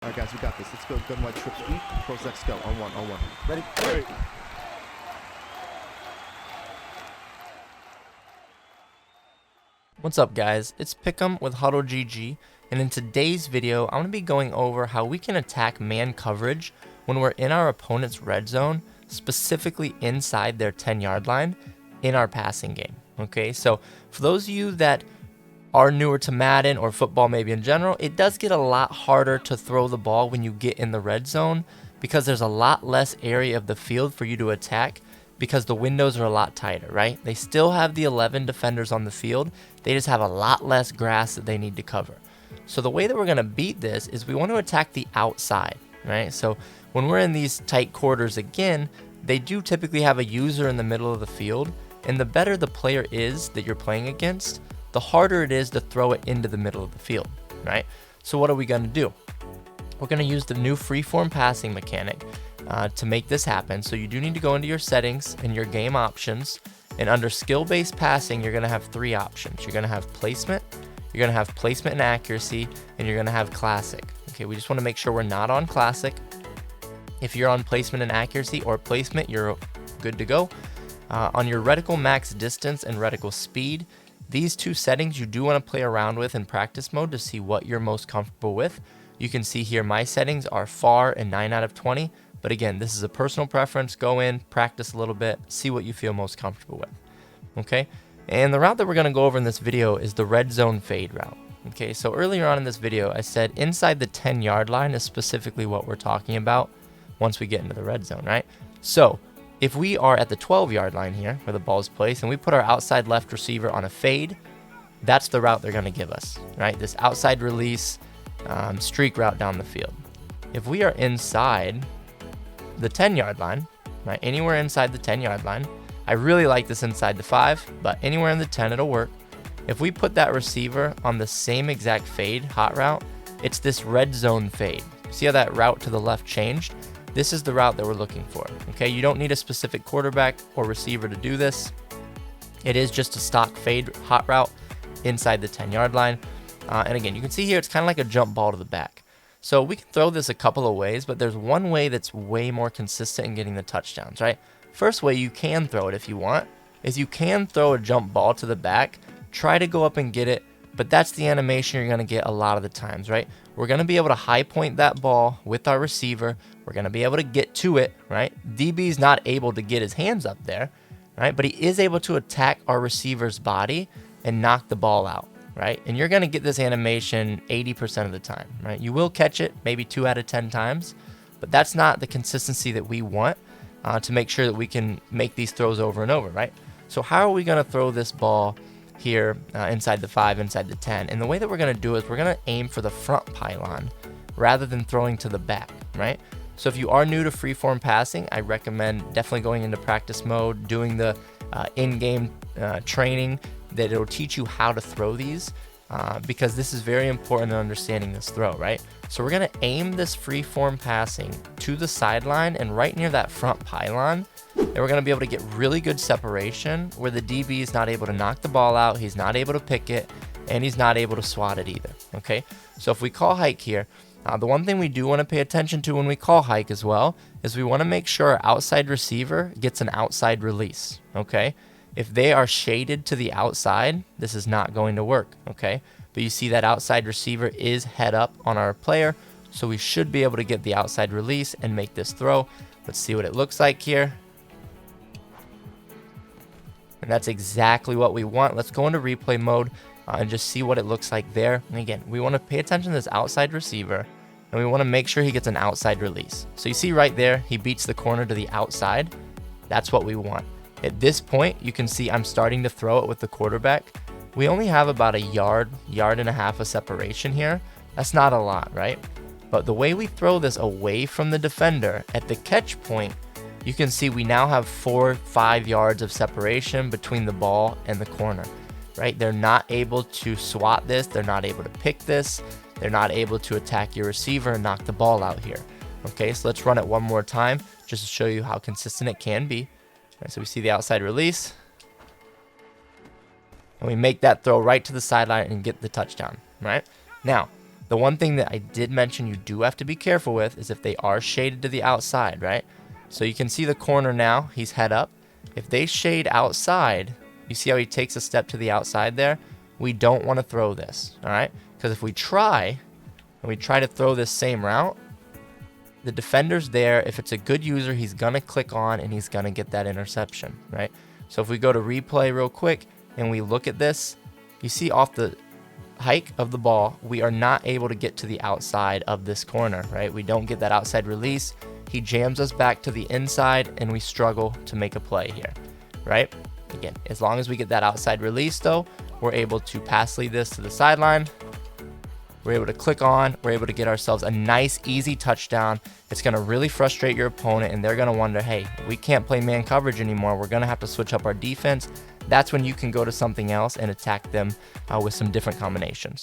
All right, guys, we got this. Let's go. Gun wide trip sweep. Pros X go. On one. On one. Ready? Ready. What's up, guys? It's Pihcam with HuddleGG, and in today's video I'm going to be going over how we can attack man coverage when we're in our opponent's red zone, specifically inside their 10-yard line in our passing game. Okay, so for those of you that are newer to Madden or football maybe in general, it does get a lot harder to throw the ball when you get in the red zone because there's a lot less area of the field for you to attack because the windows are a lot tighter, right? They still have the 11 defenders on the field, they just have a lot less grass that they need to cover. So the way that we're going to beat this is we want to attack the outside, right? So when we're in these tight quarters again, they do typically have a user in the middle of the field, and the better the player is that you're playing against, the harder it is to throw it into the middle of the field, right? So what are we going to do? We're going to use the new freeform passing mechanic to make this happen. So you do need to go into your settings and your game options, and under skill-based passing, you're going to have three options. You're going to have placement, you're going to have placement and accuracy, and you're going to have classic. Okay, we just want to make sure we're not on classic. If you're on placement and accuracy or placement, you're good to go. On your reticle max distance and reticle speed, these two settings you do want to play around with in practice mode to see what you're most comfortable with. You can see here my settings are far and 9 out of 20, but again, this is a personal preference. Go in, practice a little bit, see what you feel most comfortable with. Okay, and the route that we're going to go over in this video is the red zone fade route. Okay, so earlier on in this video, I said inside the 10-yard line is specifically what we're talking about once we get into the red zone, right? So if we are at the 12-yard line here where the ball is placed and we put our outside left receiver on a fade, that's the route they're going to give us, right? This outside release streak route down the field. If we are inside the 10-yard line, right, anywhere inside the 10-yard line, I really like this inside the 5, but anywhere in the 10 it'll work. If we put that receiver on the same exact fade hot route, it's this red zone fade. See how that route to the left changed? This is the route that we're looking for. Okay, you don't need a specific quarterback or receiver to do this. It is just a stock fade hot route inside the 10-yard line. And again, you can see here it's kind of like a jump ball to the back. So we can throw this a couple of ways, but there's one way that's way more consistent in getting the touchdowns, right? First way you can throw it if you want is you can throw a jump ball to the back, try to go up and get it, but that's the animation you're going to get a lot of the times, right? We're going to be able to high point that ball with our receiver. We're going to be able to get to it, right? DB's not able to get his hands up there, right? But he is able to attack our receiver's body and knock the ball out, right? And you're going to get this animation 80% of the time, right? You will catch it maybe 2 out of 10 times, but that's not the consistency that we want to make sure that we can make these throws over and over, right? So how are we going to throw this ball here inside the 5, inside the 10? And the way that we're going to do is we're going to aim for the front pylon rather than throwing to the back, right? So if you are new to freeform passing, I recommend definitely going into practice mode, doing the in-game training that it'll teach you how to throw these because this is very important in understanding this throw, right? So we're going to aim this freeform passing to the sideline and right near that front pylon, and we're going to be able to get really good separation where the DB is not able to knock the ball out, he's not able to pick it, and he's not able to swat it either, okay? So if we call hike here, the one thing we do want to pay attention to when we call hike as well is we want to make sure our outside receiver gets an outside release, okay? If they are shaded to the outside, this is not going to work, okay? But you see that outside receiver is head up on our player, so we should be able to get the outside release and make this throw. Let's see what it looks like here. And that's exactly what we want. Let's go into replay mode and just see what it looks like there. And again, we want to pay attention to this outside receiver, and we want to make sure he gets an outside release. So you see right there, he beats the corner to the outside. That's what we want. At this point, you can see I'm starting to throw it with the quarterback. We only have about a yard and a half of separation here. That's not a lot, right? But the way we throw this away from the defender at the catch point, you can see we now have 4-5 yards of separation between the ball and the corner, right? They're not able to swat this. They're not able to pick this. They're not able to attack your receiver and knock the ball out here. Okay, so let's run it one more time just to show you how consistent it can be. Right, so we see the outside release, and we make that throw right to the sideline and get the touchdown, right? Now, The one thing that I did mention you do have to be careful with is if they are shaded to the outside, right? So you can see the corner now, he's head up. If they shade outside, you see how he takes a step to the outside there? We don't want to throw this, all right? Because if we try, and we try to throw this same route, the defender's there. If it's a good user, he's going to click on and he's going to get that interception, right? So if we go to replay real quick and we look at this, you see off the hike of the ball, we are not able to get to the outside of this corner, right? We don't get that outside release. He jams us back to the inside and we struggle to make a play here, right? Again, as long as we get that outside release though, we're able to pass lead this to the sideline. We're able to click on, we're able to get ourselves a nice, easy touchdown. It's gonna really frustrate your opponent and they're gonna wonder, hey, we can't play man coverage anymore. We're gonna have to switch up our defense. That's when you can go to something else and attack them with some different combinations.